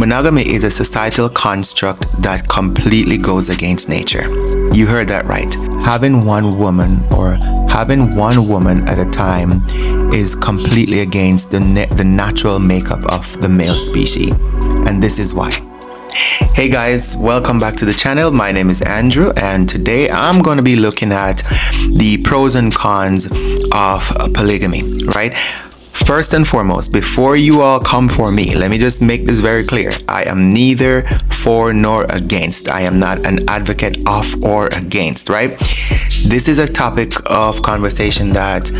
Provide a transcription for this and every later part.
Monogamy is a societal construct that completely goes against nature. You heard that right. Having one woman at a time is completely against the natural makeup of the male species. And this is why. Hey guys, welcome back to the channel. My name is Andrew, and today I'm going to be looking at the pros and cons of polygamy, right? First and foremost, before you all come for me, let me just make this very clear. I am neither for nor against. I am not an advocate of or against, right? This is a topic of conversation that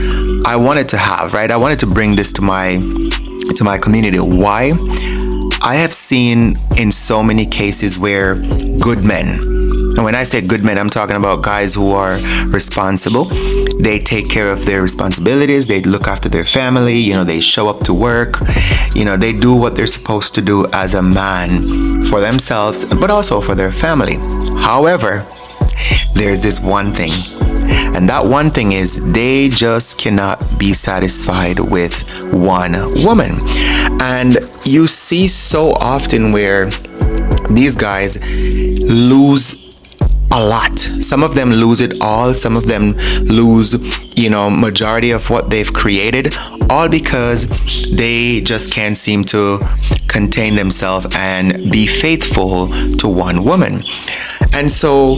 I wanted to have, right? I wanted to bring this to my community. Why? I have seen in so many cases where good men, and when I say good men, I'm talking about guys who are responsible. They take care of their responsibilities. They look after their family. They show up to work. They do what they're supposed to do as a man for themselves, but also for their family. However, there's this one thing. And that one thing is they just cannot be satisfied with one woman. And you see so often where these guys lose a lot. Some of them lose it all. Some of them lose, majority of what they've created, all because they just can't seem to contain themselves and be faithful to one woman. And so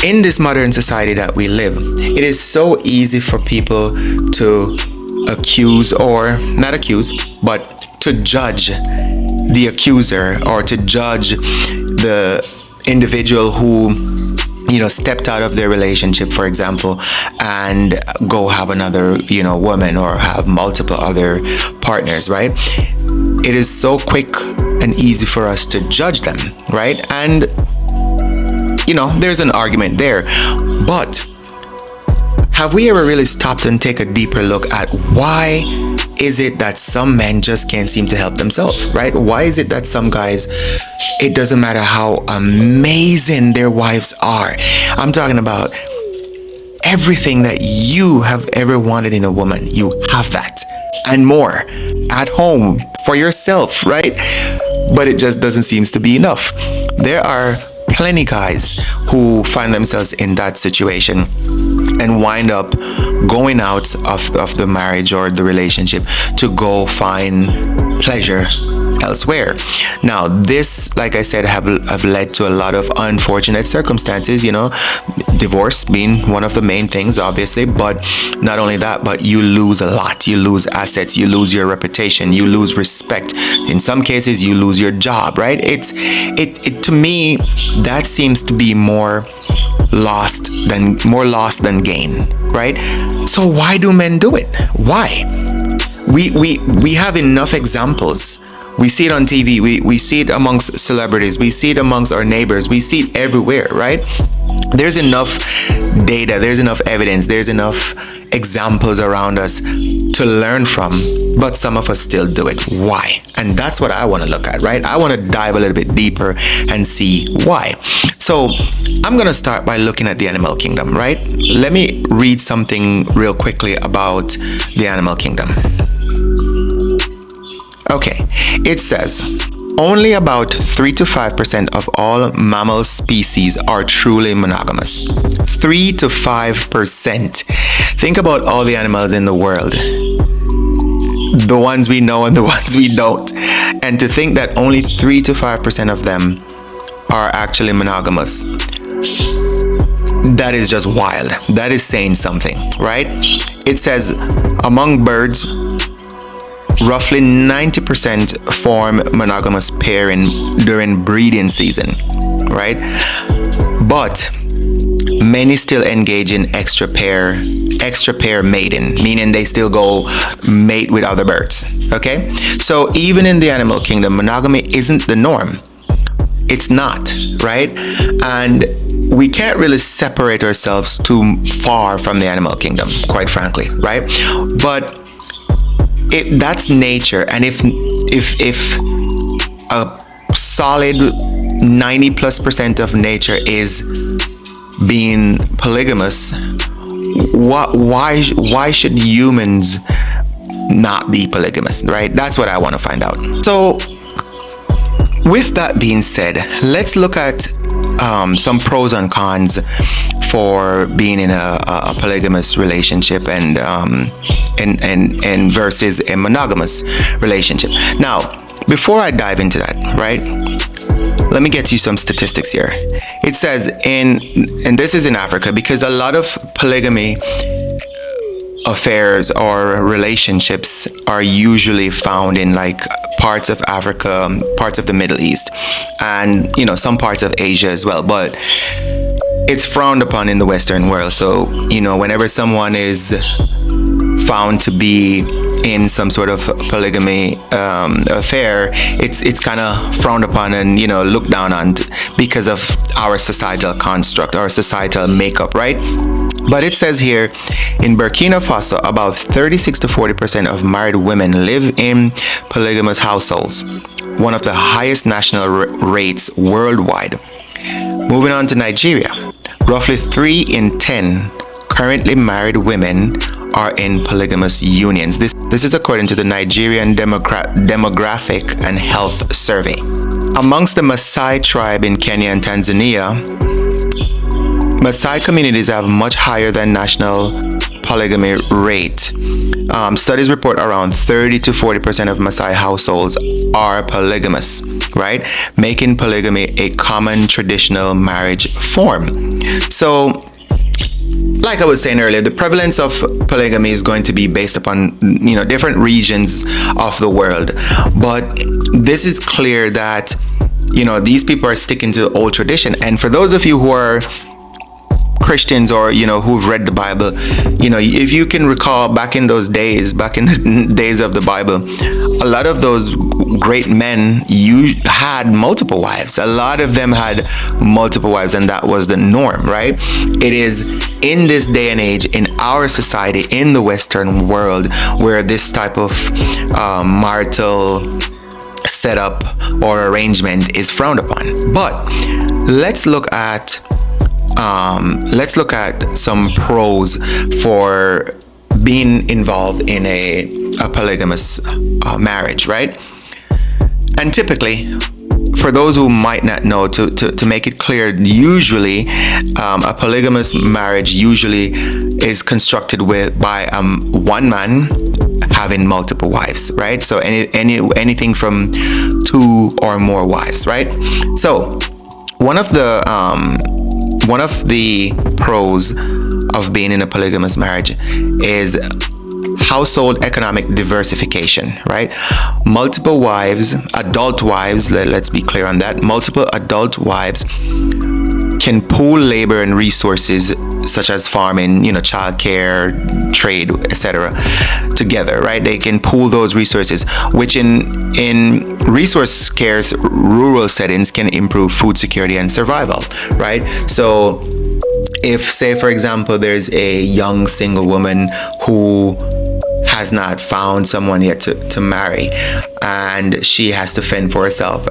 in this modern society that we live, it is so easy for people to accuse, or not accuse, but to judge the accuser, or to judge the individual who stepped out of their relationship, for example, and go have another woman, or have multiple other partners, right? It is so quick and easy for us to judge them, right? And there's an argument there, but have we ever really stopped and take a deeper look at why is it that some men just can't seem to help themselves, right? Why is it that some guys, it doesn't matter how amazing their wives are. I'm talking about everything that you have ever wanted in a woman. You have that and more at home for yourself, right? But it just doesn't seem to be enough. There are plenty guys who find themselves in that situation and wind up going out of the marriage or the relationship to go find pleasure elsewhere. Now, this, like I said, have led to a lot of unfortunate circumstances, divorce being one of the main things, obviously, but not only that, but you lose a lot. You lose assets, you lose your reputation, you lose respect. In some cases, you lose your job, right? It to me, that seems to be more lost than gain, right? So why do men do it? Why? We have enough examples. We see it on TV, we see it amongst celebrities, we see it amongst our neighbors, we see it everywhere, right? There's enough data, there's enough evidence, there's enough examples around us to learn from, but some of us still do it. Why? And that's what I want to look at, right? I want to dive a little bit deeper and see why. So I'm going to start by looking at the animal kingdom, right? Let me read something real quickly about the animal kingdom. Okay, it says, only about 3 to 5% of all mammal species are truly monogamous. 3 to 5%. Think about all the animals in the world. The ones we know and the ones we don't. And to think that only 3 to 5% of them are actually monogamous. That is just wild. That is saying something, right? It says, among birds, roughly 90% form monogamous pairing during breeding season, right? But many still engage in extra pair mating, meaning they still go mate with other birds, okay? So even in the animal kingdom, monogamy isn't the norm. It's not, right? And we can't really separate ourselves too far from the animal kingdom, quite frankly, right? But that's nature, and if a solid 90+% of nature is being polygamous, why should humans not be polygamous, right? That's what I want to find out. So with that being said, let's look at some pros and cons for being in a polygamous relationship and versus a monogamous relationship. Now, before I dive into that, right, let me get you some statistics here. It says and this is in Africa, because a lot of polygamy affairs or relationships are usually found in like parts of Africa, parts of the Middle East, and some parts of Asia as well, but it's frowned upon in the Western world. So whenever someone is found to be in some sort of polygamy affair, it's kind of frowned upon and looked down on because of our societal construct, our societal makeup, right? But it says here in Burkina Faso, about 36 to 40% of married women live in polygamous households, one of the highest national rates worldwide. Moving on to Nigeria, roughly 3 in 10 currently married women are in polygamous unions. This is according to the Nigerian Demographic and Health Survey. Amongst the Maasai tribe in Kenya and Tanzania, Maasai communities have much higher than national polygamy rate. Studies report around 30 to 40% of Maasai households are polygamous, right? Making polygamy a common traditional marriage form. So, like I was saying earlier, the prevalence of polygamy is going to be based upon, different regions of the world. But this is clear that, these people are sticking to old tradition. And for those of you who are Christians or who've read the Bible, if you can recall back in the days of the Bible, a lot of those great men had multiple wives. A lot of them had multiple wives, and that was the norm, right? It is in this day and age, in our society, in the Western world, where this type of marital setup or arrangement is frowned upon. But let's look at some pros for being involved in a polygamous marriage, right? And typically, for those who might not know, to make it clear, usually a polygamous marriage usually is constructed by one man having multiple wives, right? So anything from 2 or more wives, right? So one of the pros of being in a polygamous marriage is household economic diversification, right? Multiple wives, adult wives, let's be clear on that. Multiple adult wives can pool labor and resources such as farming, childcare, trade, etc. together, right? They can pool those resources, which in resource scarce rural settings can improve food security and survival, right? So if, say, for example, there's a young single woman who has not found someone yet to marry, and she has to fend for herself.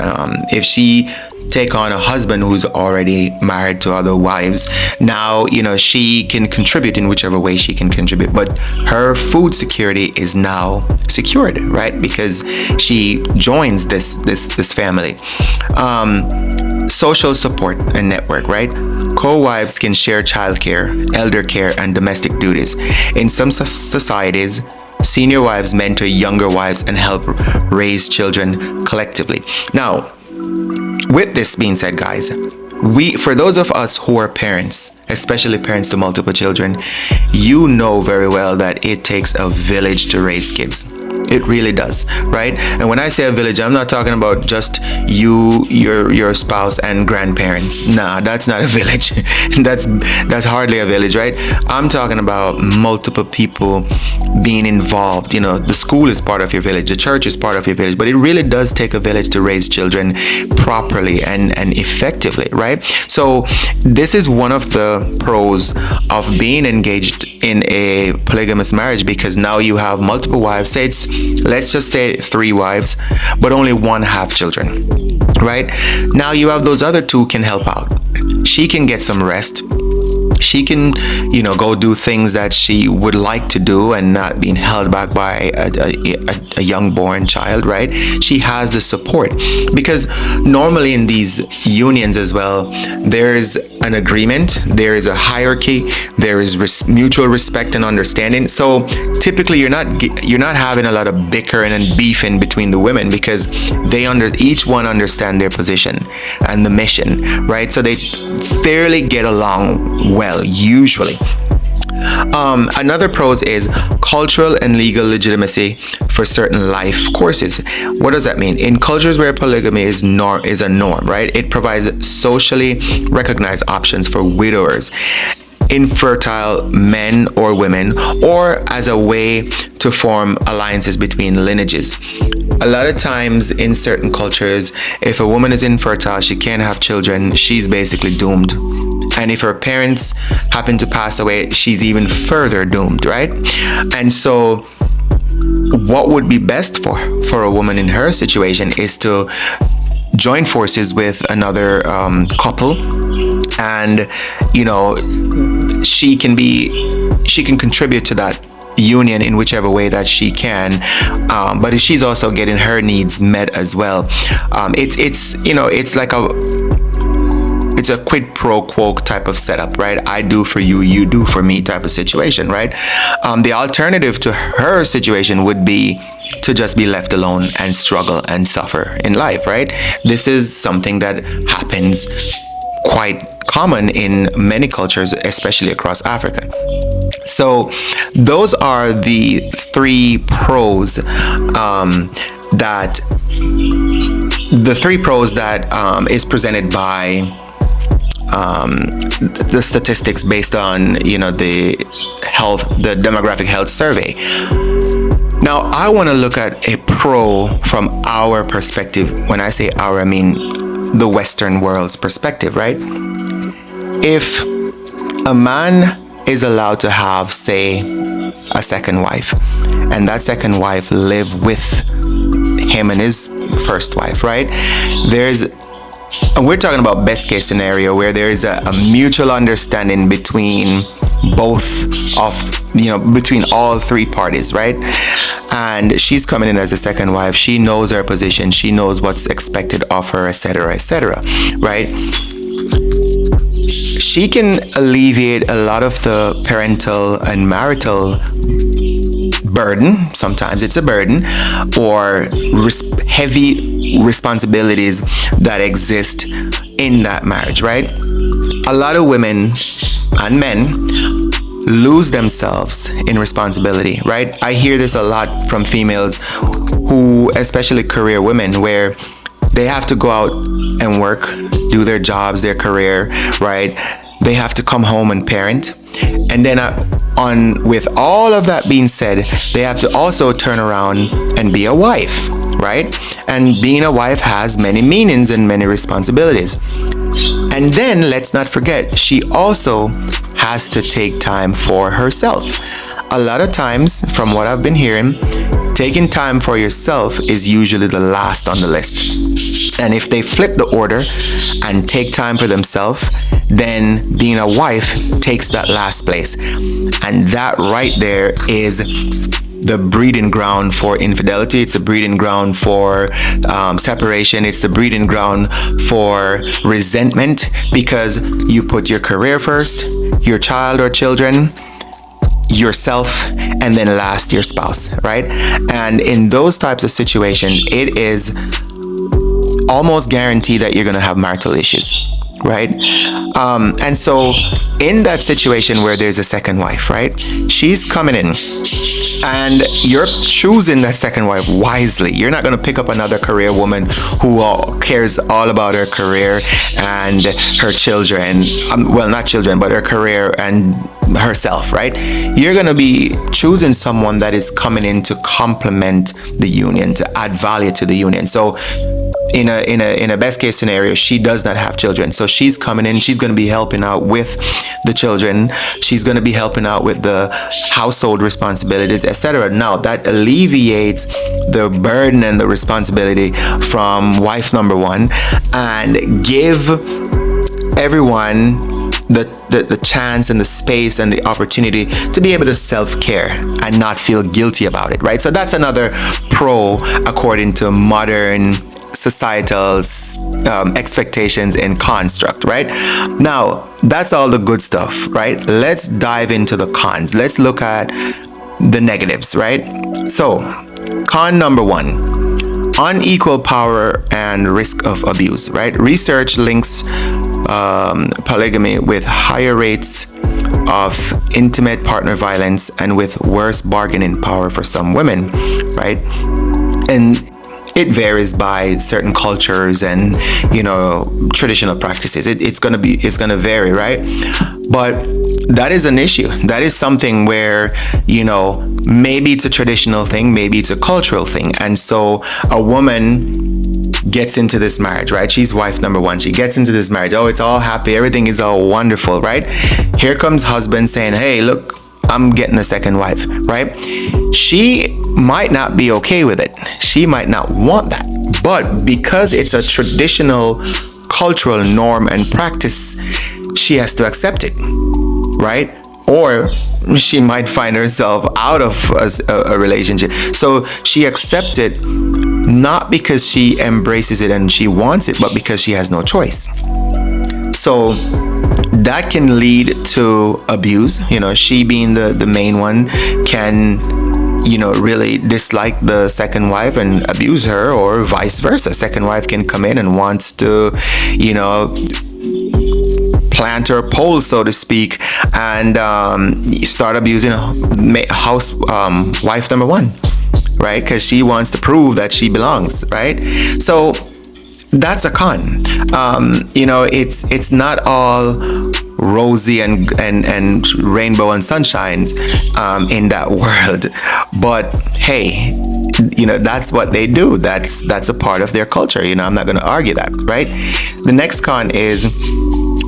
If she take on a husband who's already married to other wives, now she can contribute in whichever way she can contribute, but her food security is now secured, right? Because she joins this family. Social support and network, right? Co-wives can share childcare, elder care, and domestic duties. In some societies, senior wives mentor younger wives and help raise children collectively. Now, with this being said, guys, for those of us who are parents, especially parents to multiple children, you know very well that it takes a village to raise kids. It really does, right? And when I say a village, I'm not talking about just you, your spouse, and grandparents. Nah, that's not a village. that's hardly a village, right? I'm talking about multiple people being involved. The school is part of your village, the church is part of your village, but it really does take a village to raise children properly and effectively, right? So this is one of the pros of being engaged in a polygamous marriage, because now you have multiple wives. Let's just say 3 wives, but only 1 have children, right? Now you have those other 2 can help out. She can get some rest. She can, go do things that she would like to do and not being held back by a young born child, right? She has the support, because normally in these unions as well, there's an agreement, there is a hierarchy, there is mutual respect and understanding. So typically you're not having a lot of bickering and beefing between the women, because each one understand their position and the mission, right? So they fairly get along well, usually. Another pros is cultural and legal legitimacy for certain life courses. What does that mean? In cultures where polygamy is a norm, right? It provides socially recognized options for widowers, infertile men or women, or as a way to form alliances between lineages. A lot of times in certain cultures, if a woman is infertile, she can't have children, she's basically doomed. And if her parents happen to pass away, she's even further doomed, right? And so what would be best for a woman in her situation is to join forces with another couple, and she can contribute to that union in whichever way that she can, but she's also getting her needs met as well. It's like it's a quid pro quo type of setup, right? I do for you, you do for me type of situation, right? The alternative to her situation would be to just be left alone and struggle and suffer in life, right? This is something that happens quite common in many cultures, especially across Africa. So those are the three pros that is presented by the statistics based on the demographic health survey. Now I want to look at a pro from our perspective. When I say our, I mean the Western world's perspective, right? If a man is allowed to have, say, a second wife, and that second wife live with him and his first wife, right? And we're talking about best case scenario where there is a mutual understanding between between all three parties, right? And she's coming in as a second wife. She knows her position. She knows what's expected of her, etc., right? She can alleviate a lot of the parental and marital burden. Sometimes it's a burden, or heavy responsibilities that exist in that marriage, right? A lot of women and men lose themselves in responsibility, right? I hear this a lot from females who, especially career women, where they have to go out and work, do their jobs, their career, right? They have to come home and parent. And then with all of that being said, they have to also turn around and be a wife, right? And being a wife has many meanings and many responsibilities. And then let's not forget, she also has to take time for herself. A lot of times, from what I've been hearing, taking time for yourself is usually the last on the list. And if they flip the order and take time for themselves, then being a wife takes that last place. And that right there is the breeding ground for infidelity. It's the breeding ground for separation. It's the breeding ground for resentment, because you put your career first, your child or children, yourself, and then last your spouse, right? And in those types of situations, it is almost guaranteed that you're going to have marital issues, right? And so in that situation where there's a second wife, right? She's coming in and you're choosing that second wife wisely. You're not going to pick up another career woman who cares all about her career and her children. Well, not children, but her career and herself, right? You're going to be choosing someone that is coming in to complement the union, to add value to the union. So in a best case scenario, she does not have children. So she's coming in, she's going to be helping out with the children. She's going to be helping out with the household responsibilities, etc. Now that alleviates the burden and the responsibility from wife number one, and give everyone the chance and the space and the opportunity to be able to self-care and not feel guilty about it, right? So that's another pro according to modern societal expectations and construct, right? Now, that's all the good stuff, right? Let's dive into the cons. Let's look at the negatives, right? So, con number 1, unequal power and risk of abuse, right? Research links polygamy with higher rates of intimate partner violence and with worse bargaining power for some women, right? And it varies by certain cultures and, traditional practices. It's gonna vary, right? But that is an issue. That is something where, maybe it's a traditional thing, maybe it's a cultural thing. And so a woman gets into this marriage, right? She's wife number 1. She gets into this marriage. Oh, it's all happy. Everything is all wonderful, right? Here comes husband saying, hey, look, I'm getting a second wife, right? She might not be okay with it. She might not want that. But because it's a traditional cultural norm and practice, she has to accept it, right? Or she might find herself out of a relationship. So she accepts it not because she embraces it and she wants it, but because she has no choice. So that can lead to abuse. She being the main one can, really dislike the second wife and abuse her, or vice versa. Second wife can come in and wants to, plant her pole, so to speak, and start abusing wife number 1, right? Because she wants to prove that she belongs, right? So that's a con. It's not all rosy and rainbow and sunshines in that world, but hey, that's what they do. That's a part of their culture. I'm not going to argue that, right? The next con is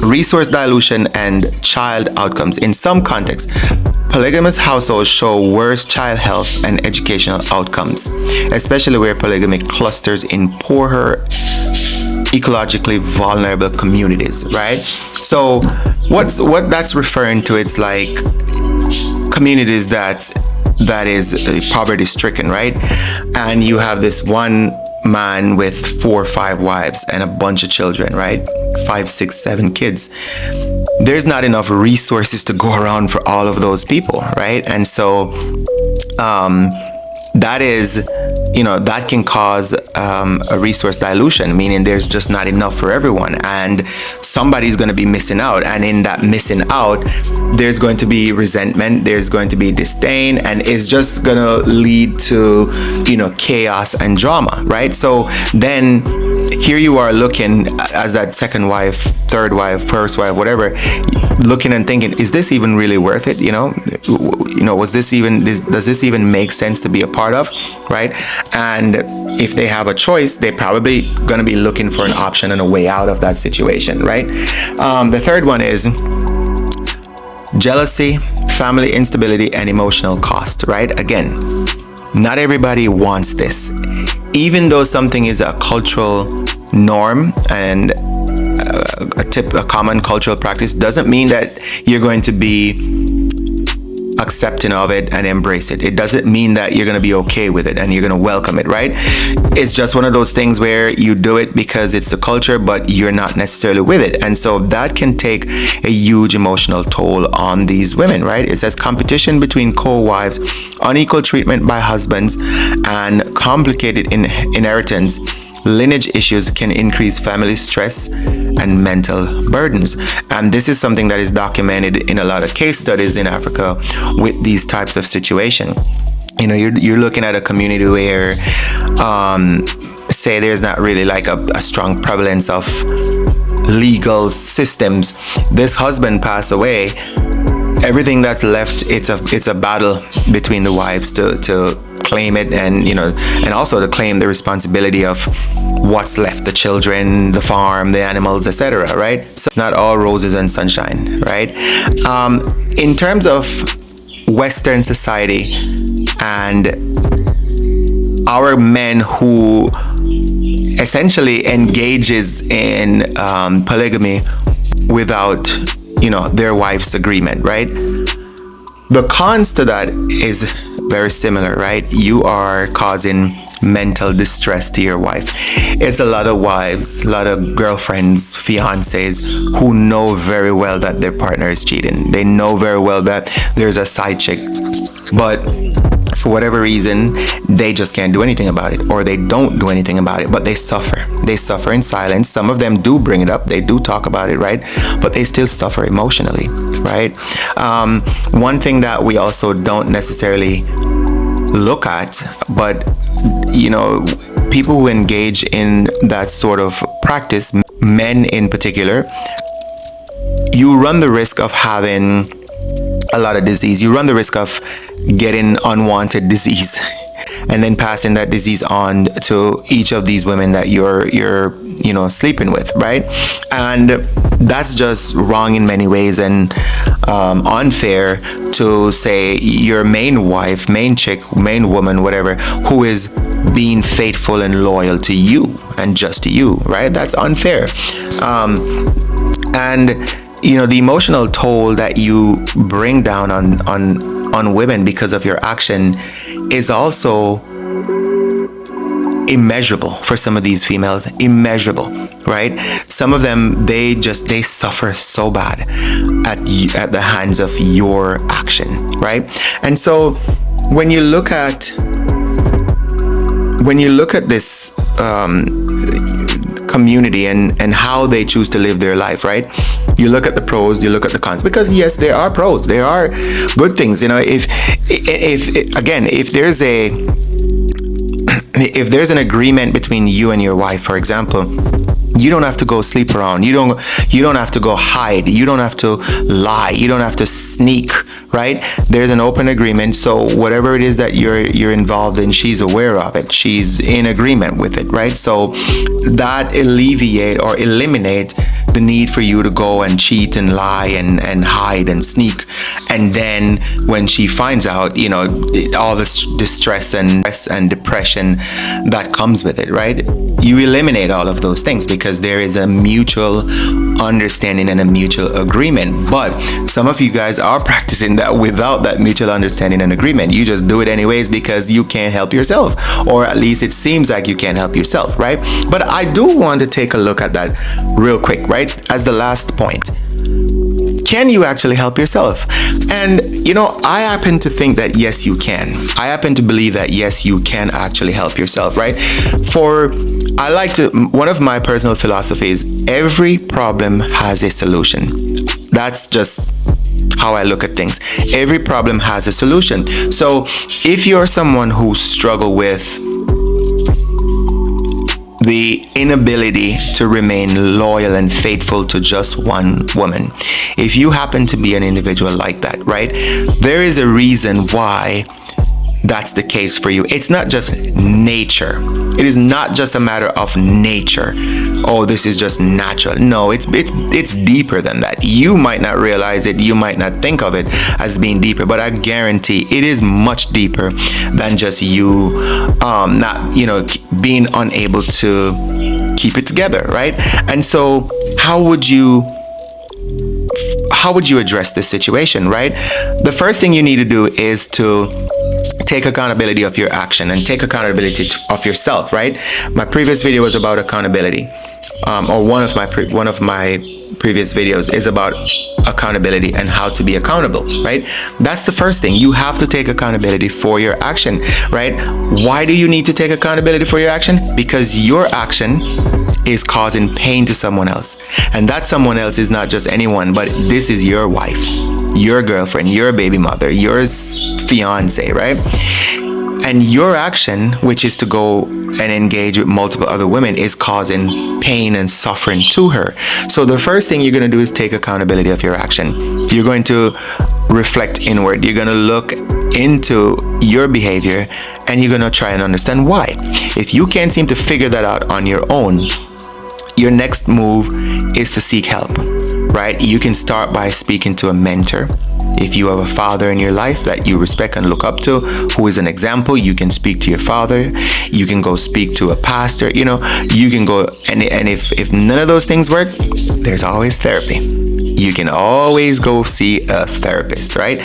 resource dilution and child outcomes. In some contexts, polygamous households show worse child health and educational outcomes, especially where polygamy clusters in poorer, ecologically vulnerable communities, right? So what that's referring to, it's like communities that is poverty stricken, right? And you have this one man with 4 or 5 wives and a bunch of children, right? 5, 6, 7 kids. There's not enough resources to go around for all of those people, right? And so that is, that can cause a resource dilution, meaning there's just not enough for everyone, and somebody's going to be missing out. And in that missing out, there's going to be resentment, there's going to be disdain, and it's just going to lead to, chaos and drama, right? So then here you are looking as that second wife, third wife, first wife, whatever, looking and thinking, is this even really worth it? Does this even make sense to be a part of, right? And if they have a choice, they're probably going to be looking for an option and a way out of that situation, right? The third one is jealousy, family instability, and emotional cost, right? Again, not everybody wants this. Even though something is a cultural norm and a common cultural practice, doesn't mean that you're going to be accepting of it and embrace it. It doesn't mean that you're going to be okay with it and you're going to welcome it, right? It's just one of those things where you do it because it's the culture, but you're not necessarily with it. And so that can take a huge emotional toll on these women, right? It says competition between co-wives, unequal treatment by husbands, and complicated inheritance. Lineage issues can increase family stress and mental burdens. And this is something that is documented in a lot of case studies in Africa with these types of situations. You're looking at a community where, say there's not really like a strong prevalence of legal systems. This husband passed away. Everything that's left, it's a battle between the wives to claim it, and also to claim the responsibility of what's left, the children, the farm, the animals, etc., right? So it's not all roses and sunshine, right? In terms of Western society and our men who essentially engages in polygamy without their wife's agreement, right? The cons to that is very similar, right? You are causing mental distress to your wife. It's a lot of wives, a lot of girlfriends, fiancés who know very well that their partner is cheating. They know very well that there's a side chick, but for whatever reason, they just can't do anything about it, or they don't do anything about it, but they suffer. They suffer in silence. Some of them do bring it up. They do talk about it, right? But they still suffer emotionally, right? One thing that we also don't necessarily look at, but people who engage in that sort of practice, men in particular, you run the risk of having a lot of disease. You run the risk of getting unwanted disease and then passing that disease on to each of these women that you're sleeping with, right? And that's just wrong in many ways, and unfair to say your main wife, main chick, main woman, whatever, who is being faithful and loyal to you and just to you, right? That's unfair. And the emotional toll that you bring down on women because of your action is also immeasurable for some of these females. Immeasurable, right? Some of them, they suffer so bad at the hands of your action, right? And so when you look at this community and how they choose to live their life, right? You look at the pros, you look at the cons, because yes, there are pros, there are good things. If there's an agreement between you and your wife, for example, you don't have to go sleep around. You don't have to go hide. You don't have to lie. You don't have to sneak, right? There's an open agreement. So whatever it is that you're involved in, she's aware of it. She's in agreement with it, right? So that eliminate the need for you to go and cheat and lie and hide and sneak. And then when she finds out, all this distress and depression that comes with it, right? You eliminate all of those things because there is a mutual understanding and a mutual agreement. But some of you guys are practicing that without that mutual understanding and agreement. You just do it anyways because you can't help yourself, or at least it seems like you can't help yourself, right? But I do want to take a look at that real quick, right? As the last point. Can you actually help yourself? And I happen to think that yes, you can. I happen to believe that yes, you can actually help yourself, right? One of my personal philosophies, every problem has a solution. That's just how I look at things. Every problem has a solution. So if you're someone who struggle with the inability to remain loyal and faithful to just one woman, if you happen to be an individual like that, right, there is a reason why that's the case for you. It's not just nature. It is not just a matter of nature. Oh, this is just natural. No, it's deeper than that. You might not realize it. You might not think of it as being deeper, but I guarantee it is much deeper than just you not being unable to keep it together, right? And so how would you address this situation, right? The first thing you need to do is to take accountability of your action and take accountability of yourself, right? My previous video was about accountability, or one of my previous videos is about accountability and how to be accountable, right? That's the first thing. You have to take accountability for your action, right? Why do you need to take accountability for your action? Because your action is causing pain to someone else, and that someone else is not just anyone, but this is your wife, your girlfriend, your baby mother, your fiance, right? And your action, which is to go and engage with multiple other women, is causing pain and suffering to her. So the first thing you're going to do is take accountability of your action. You're going to reflect inward. You're going to look into your behavior and you're going to try and understand why. If you can't seem to figure that out on your own, your next move is to seek help, right? You can start by speaking to a mentor. If you have a father in your life that you respect and look up to, who is an example, you can speak to your father. You can go speak to a pastor. You can go, and if none of those things work, there's always therapy. you can always go see a therapist, right?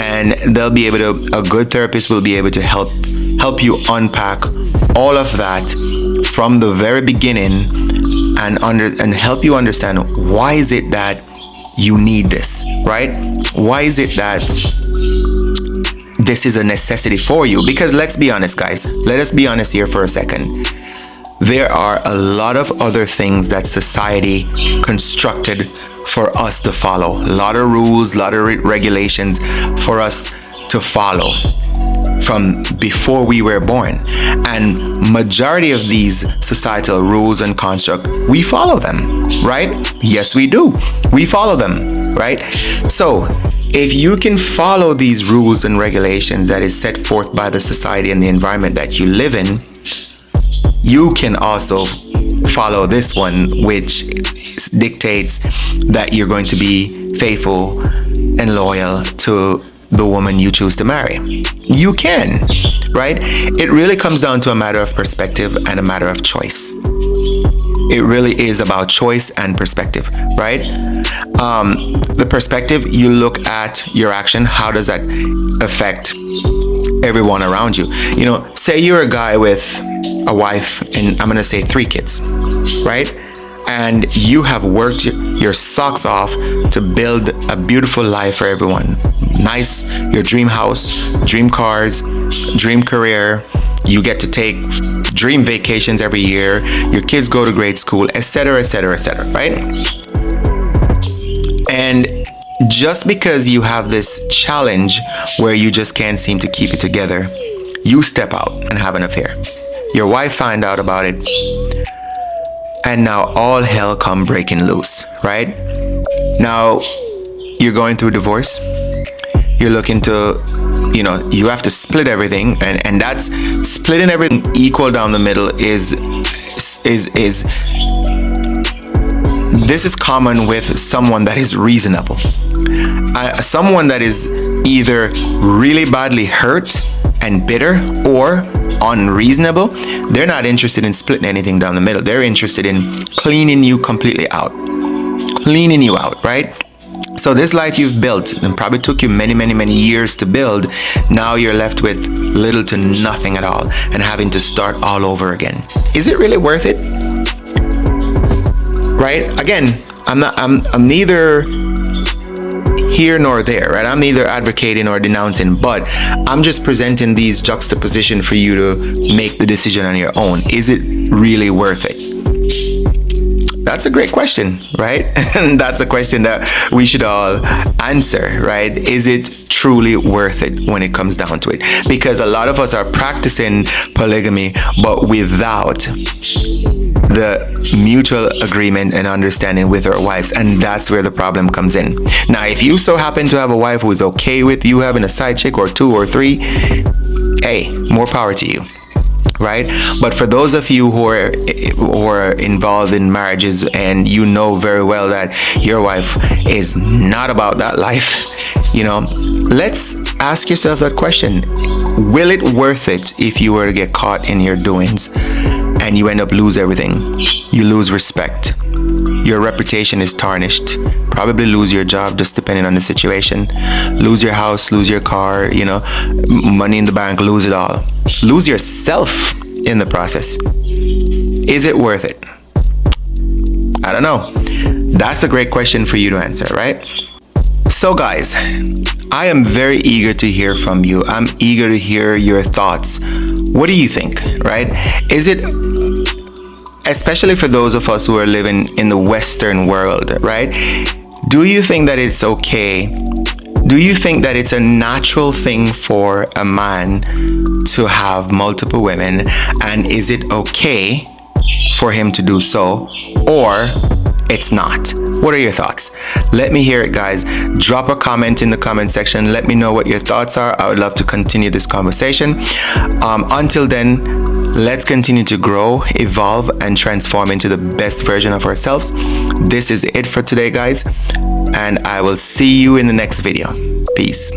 And a good therapist will be able to help you unpack all of that from the very beginning and help you understand why is it that you need this, right? Why is it that this is a necessity for you? Because let's be honest, guys. Let us be honest here for a second. There are a lot of other things that society constructed for us to follow. A lot of rules, a lot of regulations for us to follow from before we were born. And majority of these societal rules and construct, we follow them, right? Yes, we do. We follow them, right? So if you can follow these rules and regulations that is set forth by the society and the environment that you live in, you can also follow this one, which dictates that you're going to be faithful and loyal to the woman you choose to marry. You can, right? It really comes down to a matter of perspective and a matter of choice. It really is about choice and perspective, right? The perspective, you look at your action. How does that affect everyone around you? You know, say you're a guy with a wife and I'm going to say 3 kids, right? And you have worked your socks off to build a beautiful life for everyone. Nice, your dream house, dream cars, dream career. You get to take dream vacations every year. Your kids go to grade school, etc., etc., etc., right? And just because you have this challenge where you just can't seem to keep it together, you step out and have an affair. Your wife find out about it, and now all hell come breaking loose, right? Now you're going through divorce. You're looking to, you have to split everything, and that's splitting everything equal down the middle is this is common with someone that is reasonable. Someone that is either really badly hurt and bitter or unreasonable, they're not interested in splitting anything down the middle. They're interested in cleaning you completely out. Cleaning you out, right? So this life you've built and probably took you many, many, many years to build, now you're left with little to nothing at all and having to start all over again. Is it really worth it? Right? Again, I'm neither here nor there, right? I'm neither advocating or denouncing, but I'm just presenting these juxtaposition for you to make the decision on your own. Is it really worth it? That's a great question, right? And that's a question that we should all answer, right? Is it truly worth it when it comes down to it? Because a lot of us are practicing polygamy, but without the mutual agreement and understanding with our wives, and that's where the problem comes in. Now, if you so happen to have a wife who is okay with you having a side chick or 2 or 3, hey, more power to you, right? But for those of you who are involved in marriages and you know very well that your wife is not about that life, let's ask yourself that question. Will it worth it if you were to get caught in your doings and you end up lose everything? You lose respect. Your reputation is tarnished. Probably lose your job, just depending on the situation. Lose your house, lose your car, money in the bank, lose it all. Lose yourself in the process. Is it worth it? I don't know. That's a great question for you to answer, right? So guys, I am very eager to hear from you. I'm eager to hear your thoughts. What do you think, right? Is it, especially for those of us who are living in the Western world, right? Do you think that it's okay? Do you think that it's a natural thing for a man to have multiple women? And is it okay for him to do so? Or it's not? What are your thoughts? Let me hear it, guys. Drop a comment in the comment section. Let me know what your thoughts are. I would love to continue this conversation. Until then, let's continue to grow, evolve, and transform into the best version of ourselves. This is it for today, guys, and I will see you in the next video. Peace.